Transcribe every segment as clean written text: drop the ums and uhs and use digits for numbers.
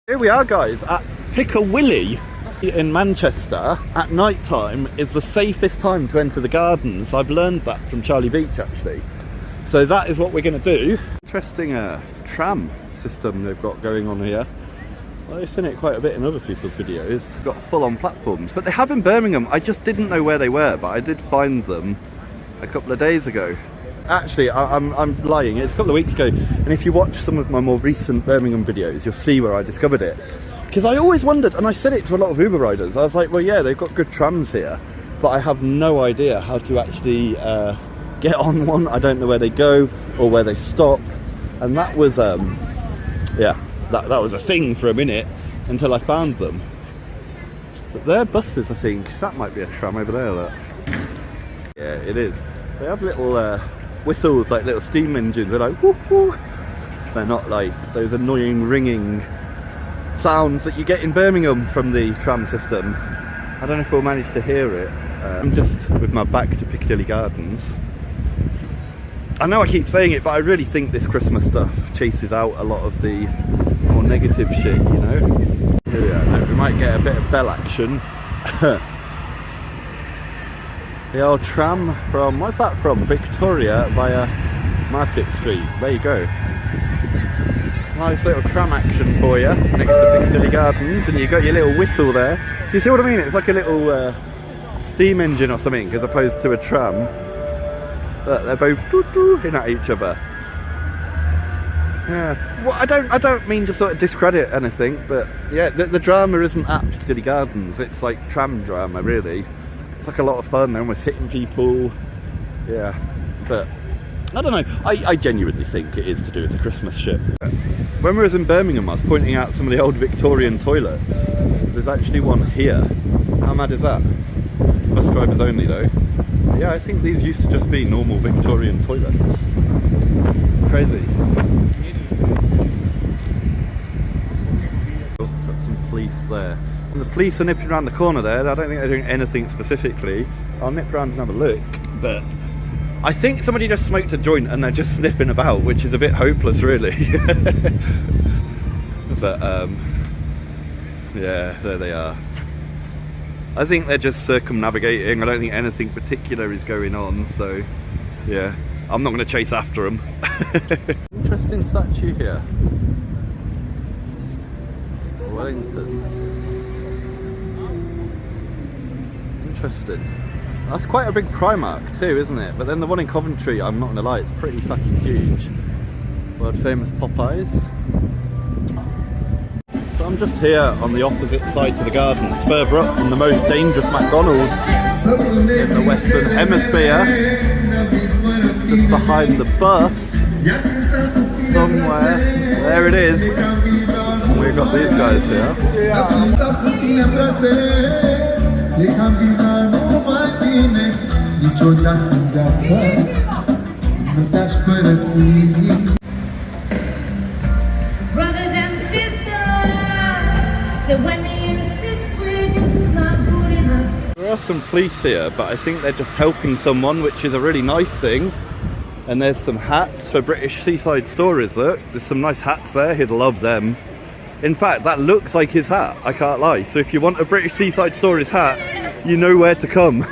Here we are, guys, at Piccadilly in Manchester. At night time is the safest time to enter the gardens. I've learned that from Charlie Veitch, actually. So that is what we're going to do. Interesting tram system they've got going on here. I've seen it quite a bit in other people's videos. Got full-on platforms, but they have in Birmingham. I just didn't know where they were, but I did find them a couple of days ago. Actually, I'm lying, it's a couple of weeks ago, and if you watch some of my more recent Birmingham videos, you'll see where I discovered it. Because I always wondered, and I said it to a lot of Uber riders, I was like, well yeah, they've got good trams here, but I have no idea how to actually get on one. I don't know where they go or where they stop, and that was, yeah, that was a thing for a minute until I found them. But they're buses, I think. That might be a tram over there, look. Yeah, it is. They have little whistles, like little steam engines. They're like, whoo whoo. They're not like those annoying ringing sounds that you get in Birmingham from the tram system. I don't know if we'll manage to hear it. I'm just with my back to Piccadilly Gardens. I know I keep saying it, but I really think this Christmas stuff chases out a lot of the more negative shit, you know? Yeah, we might get a bit of bell action. The old tram from, what's that from? Victoria via Market Street. There you go. Nice little tram action for you next to Piccadilly Gardens, and you got your little whistle there. Do you see what I mean? It's like a little steam engine or something as opposed to a tram. But they're both doo-doo-ing at each other. Yeah. Well, I don't mean to sort of discredit anything, but yeah, the drama isn't at Piccadilly Gardens. It's like tram drama, really. It's like a lot of fun. They're almost hitting people. Yeah, but I don't know. I genuinely think it is to do with the Christmas shit. When we was in Birmingham, I was pointing out some of the old Victorian toilets. There's actually one here. How mad is that? Bus drivers only, though. Yeah, I think these used to just be normal Victorian toilets. Crazy. Got some police there. And the police are nipping around the corner there. I don't think they're doing anything specifically. I'll nip around and have a look, but I think somebody just smoked a joint and they're just sniffing about, which is a bit hopeless, really. But yeah, there they are. I think they're just circumnavigating. I don't think anything particular is going on, so yeah, I'm not going to chase after them. Interesting statue here. Wellington. Interesting. That's quite a big Primark too, isn't it? But then the one in Coventry, I'm not going to lie, it's pretty fucking huge. World famous Popeyes. So I'm just here on the opposite side to the gardens, further up in the most dangerous McDonald's in the Western Hemisphere. Just behind the bus, somewhere. There it is. And we've got these guys here. Brothers and sisters, so when they insist we're just not good enough. There are some police here, but I think they're just helping someone, which is a really nice thing. And there's some hats for British seaside stories, look. There's some nice hats there, he'd love them. In fact, that looks like his hat, I can't lie. So if you want a British Seaside Stories hat, you know where to come.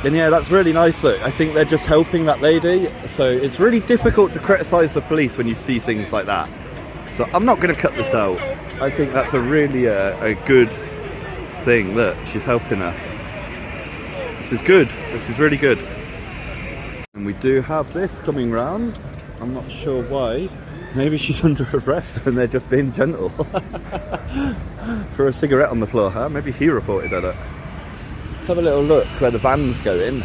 And yeah, that's really nice, look. I think they're just helping that lady. So it's really difficult to criticise the police when you see things like that. So I'm not going to cut this out. I think that's a really a good thing. Look, she's helping her. This is good. This is really good. And we do have this coming round. I'm not sure why. Maybe she's under arrest and they're just being gentle. For a cigarette on the floor, huh? Maybe he reported at it. Let's have a little look where the van's going.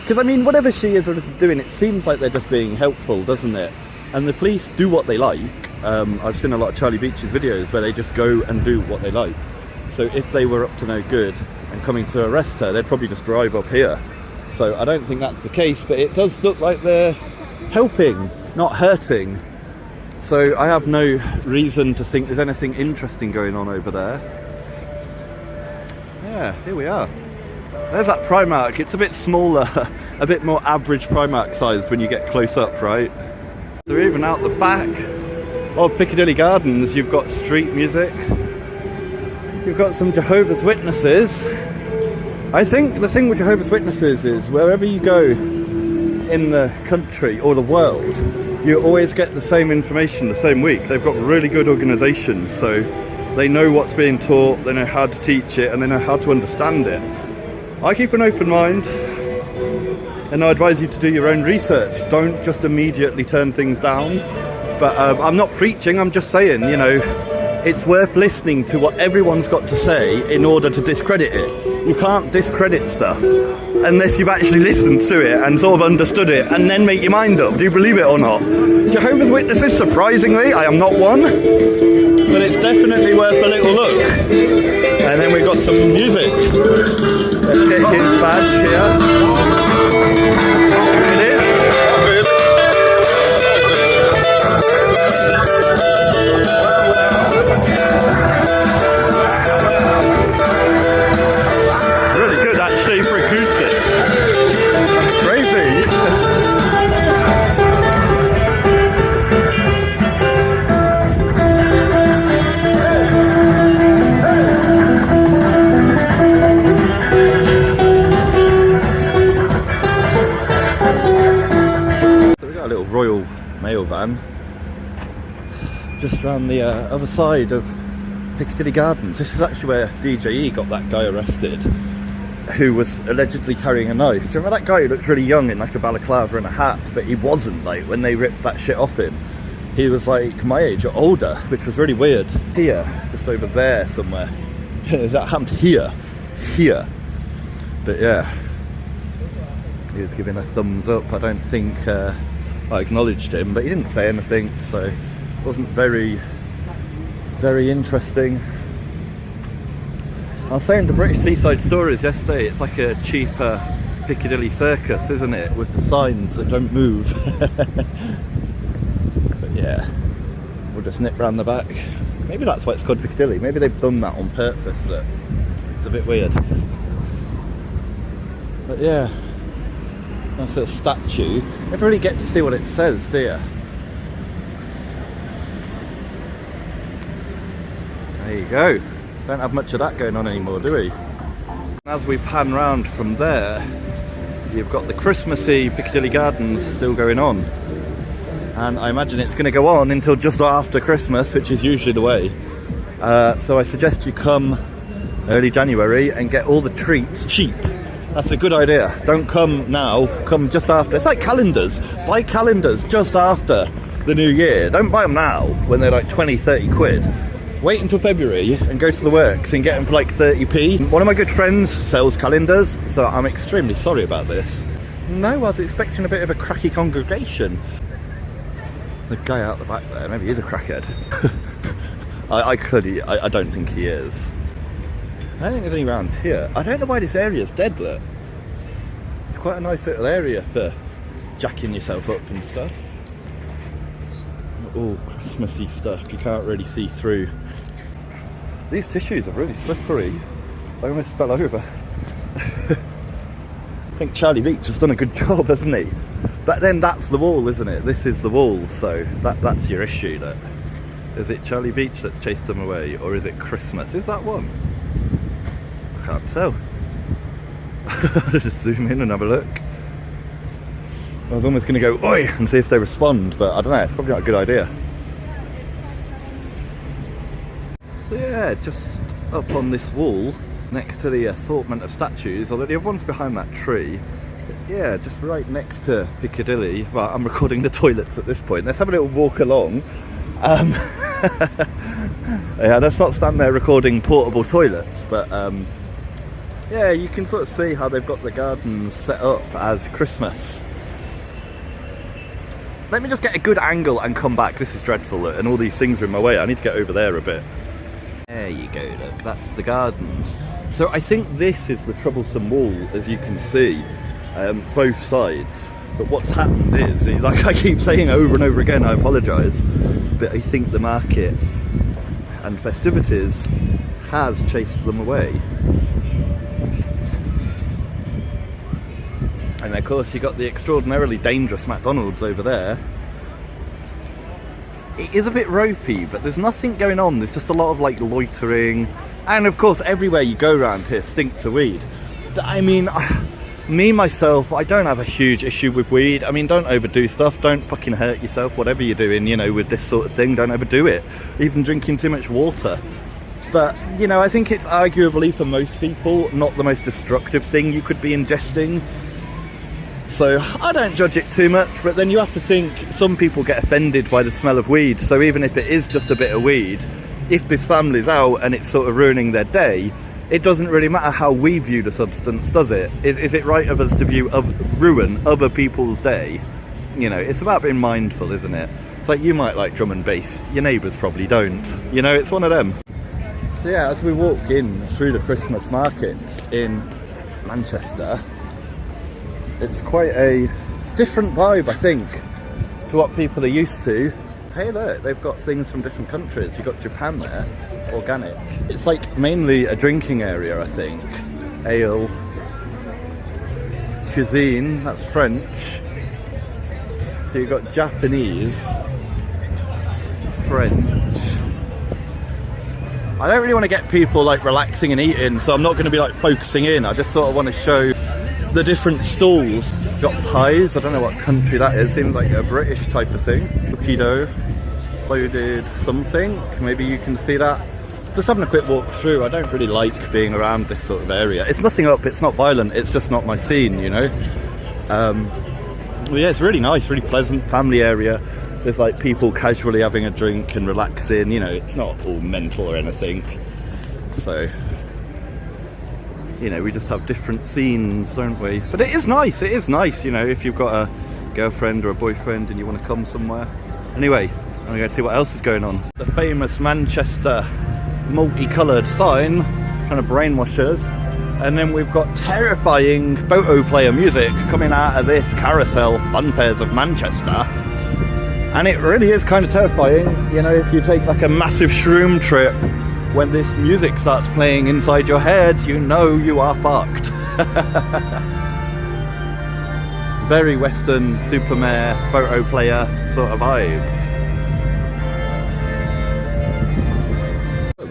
Because I mean, whatever she is or isn't doing, it seems like they're just being helpful, doesn't it? And the police do what they like. I've seen a lot of Charlie Veitch's videos where they just go and do what they like. So if they were up to no good and coming to arrest her, they'd probably just drive up here. So I don't think that's the case, but it does look like they're helping, not hurting. So I have no reason to think there's anything interesting going on over there. Yeah, here we are. There's that Primark. It's a bit smaller, a bit more average Primark sized when you get close up, right? They're even out the back. of Piccadilly Gardens, you've got street music. You've got some Jehovah's Witnesses. I think the thing with Jehovah's Witnesses is wherever you go in the country or the world, you always get the same information the same week. They've got really good organisations, so they know what's being taught, they know how to teach it, and they know how to understand it. I keep an open mind, and I advise you to do your own research. Don't just immediately turn things down. But I'm not preaching, I'm just saying, you know, it's worth listening to what everyone's got to say in order to discredit it. You can't discredit stuff unless you've actually listened to it and sort of understood it and then make your mind up. Do you believe it or not? Jehovah's Witnesses, surprisingly, I am not one, but it's definitely worth a little look. And then we've got some music. Let's get his badge here. There it is. Really good actually for acoustic. Crazy. So we got a little Royal Mail van just around the other side of Piccadilly Gardens. This is actually where DJE got that guy arrested who was allegedly carrying a knife. Do you remember that guy who looked really young in like a balaclava and a hat, but he wasn't, like when they ripped that shit off him. He was like my age or older, which was really weird. Here, just over there somewhere. That happened here. But yeah, he was giving a thumbs up. I don't think I acknowledged him, but he didn't say anything, so it wasn't very interesting. I was saying the British Seaside Stories yesterday, it's like a cheaper Piccadilly Circus, isn't it? With the signs that don't move. But yeah, we'll just nip round the back. Maybe that's why it's called Piccadilly. Maybe they've done that on purpose. It's a bit weird. But yeah, nice little statue. You never really get to see what it says, do you? There you go. Don't have much of that going on anymore, do we? As we pan round from there, you've got the Christmassy Piccadilly Gardens still going on. And I imagine it's going to go on until just after Christmas, which is usually the way. So I suggest you come early January and get all the treats cheap. That's a good idea. Don't come now, come just after. It's like calendars. Buy calendars just after the new year. Don't buy them now when they're like 20, 30 quid. Wait until February and go to the works and get them for like 30p. One of my good friends sells calendars, so I'm extremely sorry about this. No, I was expecting a bit of a cracky congregation. The guy out the back there, maybe he's a crackhead. I don't think he is. I don't think there's any around here. I don't know why this area's dead, look. It's quite a nice little area for jacking yourself up and stuff. All Christmassy stuff, you can't really see through. These tissues are really slippery. I almost fell over. I think Charlie Veitch has done a good job, hasn't he? But then that's the wall, isn't it? This is the wall, so that's your issue. Look. Is it Charlie Veitch that's chased them away, or is it Christmas? Is that one? I can't tell. I'll just zoom in and have a look. I was almost going to go oi and see if they respond, but I don't know, it's probably not a good idea. So yeah, just up on this wall next to the assortment of statues, although the other one's behind that tree. But yeah, just right next to Piccadilly. Well, I'm recording the toilets at this point. Let's have a little walk along. Yeah, let's not stand there recording portable toilets, but yeah, you can sort of see how they've got the gardens set up as Christmas. Let me just get a good angle and come back. This is dreadful, and all these things are in my way. I need to get over there a bit. There you go, look, that's the gardens. So I think this is the Troublesome Wall, as you can see, both sides. But what's happened is, like I keep saying over and over again, I apologise, but I think the market and festivities has chased them away. And of course you got the extraordinarily dangerous McDonald's over there. it is a bit ropey, but there's nothing going on. There's just a lot of like loitering, and of course everywhere you go around here stinks of weed. I mean, me myself, I don't have a huge issue with weed. I mean, don't overdo stuff, don't fucking hurt yourself, whatever you're doing, you know, with this sort of thing, don't overdo it. Even drinking too much water. But, you know, I think it's arguably for most people not the most destructive thing you could be ingesting. So I don't judge it too much, but then you have to think some people get offended by the smell of weed. So even if it is just a bit of weed, if this family's out and it's sort of ruining their day, it doesn't really matter how we view the substance, does it? Is it right of us to ruin other people's day? You know, it's about being mindful, isn't it? It's like you might like drum and bass, your neighbours probably don't. You know, it's one of them. So yeah, as we walk in through the Christmas markets in Manchester, it's quite a different vibe, I think, to what people are used to. Hey look, they've got things from different countries. You've got Japan there, organic. It's like mainly a drinking area, I think. Ale, cuisine, that's French. So you've got Japanese, French. I don't really want to get people like relaxing and eating, so I'm not going to be like focusing in. I just sort of want to show the different stalls. Got pies, I don't know what country that is, seems like a British type of thing. Cookie dough, loaded something, maybe you can see that. Just having a quick walk through. I don't really like being around this sort of area. It's nothing up, it's not violent, it's just not my scene, you know. Well, yeah, it's really nice, really pleasant family area. There's like people casually having a drink and relaxing, you know, it's not all mental or anything. So, you know, we just have different scenes, don't we? But it is nice, you know, if you've got a girlfriend or a boyfriend and you want to come somewhere. Anyway, I'm going to go see what else is going on. The famous Manchester multicoloured sign, kind of brainwash us. And then we've got terrifying photo player music coming out of this carousel funfairs of Manchester. And it really is kind of terrifying, you know, if you take like a massive shroom trip, when this music starts playing inside your head, you know you are fucked. Very Western Supermare photo player sort of vibe.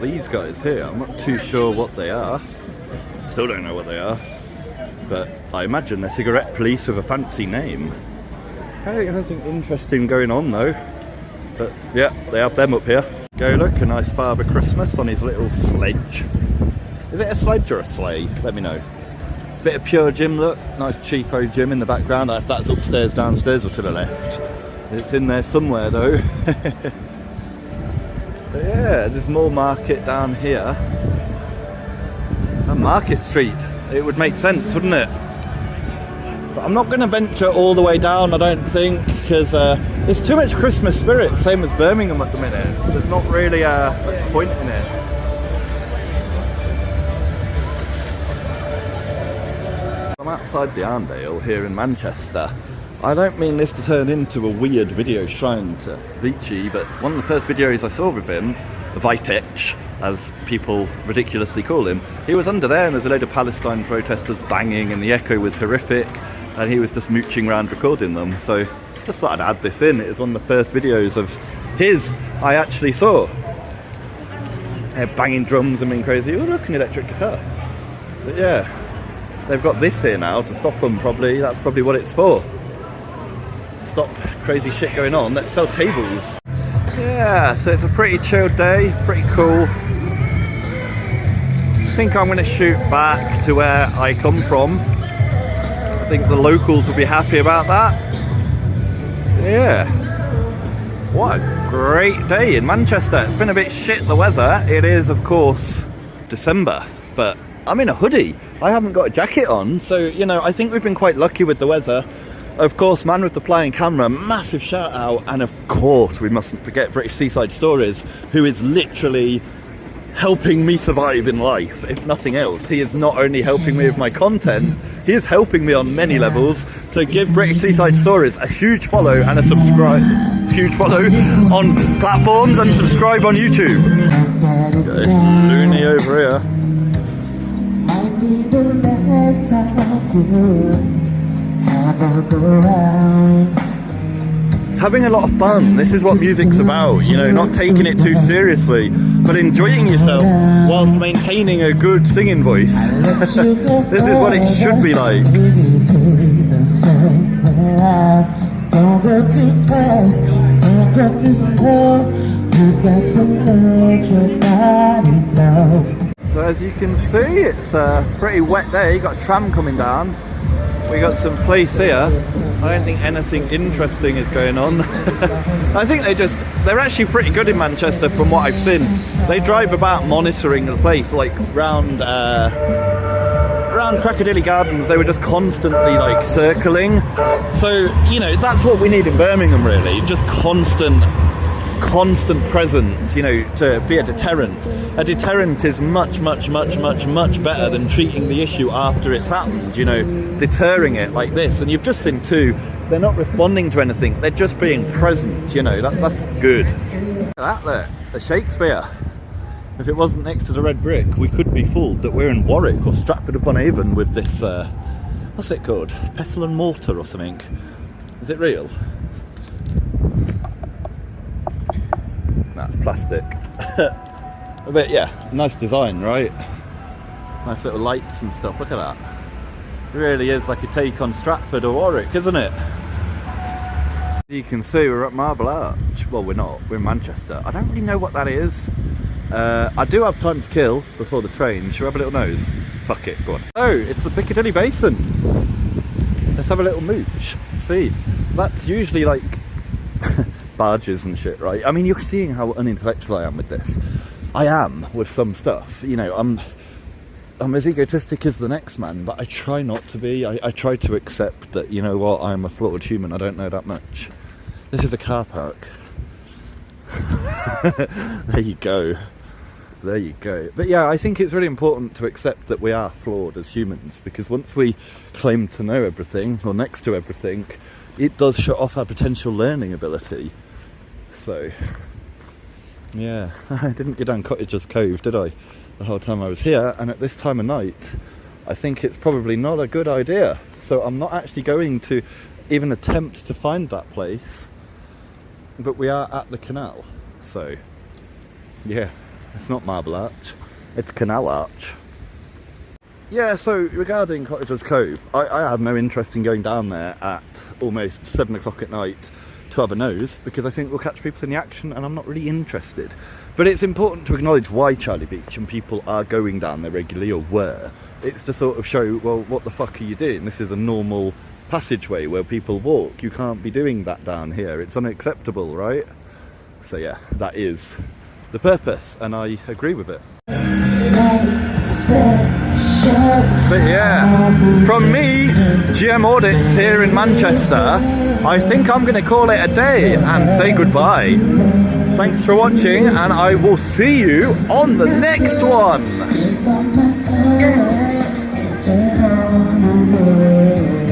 These guys here, I'm not too sure what they are. Still don't know what they are. But I imagine they're cigarette police with a fancy name. Anything interesting going on though. But yeah, they have them up here. Go look, a nice Father Christmas on his little sledge. Is it a sledge or a sleigh? Let me know. Bit of Pure Gym look, nice cheapo gym in the background. I don't know if that's upstairs, downstairs or to the left. It's in there somewhere though. But yeah, there's more market down here. And Market Street, it would make sense, wouldn't it? But I'm not going to venture all the way down, I don't think, because there's too much Christmas spirit, same as Birmingham at the minute. There's not really much point in it. I'm outside the Arndale here in Manchester. I don't mean this to turn into a weird video shrine to Veitch, but one of the first videos I saw with him, Veitch, as people ridiculously call him, he was under there and there's a load of Palestine protesters banging and the echo was horrific and he was just mooching around recording them. So just thought I'd add this in. It was one of the first videos of his I actually saw. Banging drums and being crazy. Oh look, an electric guitar. But yeah, they've got this here now to stop them probably. That's probably what it's for. Stop crazy shit going on. Let's sell tables. Yeah, so it's a pretty chilled day, pretty cool. I think I'm going to shoot back to where I come from. I think the locals will be happy about that. Yeah. What a great day in Manchester. It's been a bit shit, the weather. It is, of course, December, but I'm in a hoodie. I haven't got a jacket on, so, you know, I think we've been quite lucky with the weather. Of course, man with the flying camera, massive shout out, and of course we mustn't forget British Seaside Stories, who is literally helping me survive in life, if nothing else. He is not only helping me with my content, he is helping me on many levels. So give British Seaside Stories a huge follow and a subscribe, huge follow on platforms and subscribe on YouTube. Okay, loony over here. Might be the last time I could have a go round. having a lot of fun. This is what music's about, you know, not taking it too seriously, but enjoying yourself whilst maintaining a good singing voice. This is what it should be like. Don't go too fast, don't go too slow. You got to let your body flow. So as you can see, it's a pretty wet day. Got a tram coming down. We got some police here. I don't think anything interesting is going on. I think they're actually pretty good in Manchester from what I've seen. They drive about monitoring the place, like round Piccadilly Gardens. They were just constantly like circling. So, you know, that's what we need in Birmingham really, just constant presence, you know, to be a deterrent. A deterrent is much better than treating the issue after it's happened, you know, deterring it like this. And you've just seen two, they're not responding to anything, they're just being present, you know, that's good. Look at that there, the Shakespeare. If it wasn't next to the red brick, we could be fooled that we're in Warwick or Stratford-upon-Avon with this, what's it called? Pestle and mortar or something. Is it real? That's plastic. But yeah, nice design, right? Nice little lights and stuff, look at that. It really is like a take on Stratford or Warwick, isn't it? You can see we're at Marble Arch. Well, we're not, we're in Manchester. I don't really know what that is. I do have time to kill before the train. Should we have a little nose? Fuck it, go on. Oh, it's the Piccadilly Basin. Let's have a little mooch. See, that's usually like barges and shit, right? I mean, you're seeing how unintellectual I am with this. I am with some stuff, you know. I'm as egotistic as the next man, but I try not to be. I try to accept that, you know what, I'm a flawed human. I don't know that much. This is a car park. There you go. There you go. But yeah, I think it's really important to accept that we are flawed as humans, because once we claim to know everything, or next to everything, it does shut off our potential learning ability. So, yeah, I didn't go down Cottagers Cove, did I? The whole time I was here, and at this time of night, I think it's probably not a good idea. So I'm not actually going to even attempt to find that place, but we are at the canal. So, yeah, it's not Marble Arch, it's Canal Arch. Yeah, so regarding Cottagers Cove, I have no interest in going down there at almost 7 o'clock at night to have a nose, because I think we'll catch people in the action and I'm not really interested. But it's important to acknowledge why Charlie Veitch and people are going down there regularly, or were. It's to sort of show, well, what the fuck are you doing? This is a normal passageway where people walk. You can't be doing that down here. It's unacceptable, right? So yeah, that is the purpose, and I agree with it. But yeah, from me, GM Audits here in Manchester, I think I'm going to call it a day and say goodbye. Thanks for watching, and I will see you on the next one.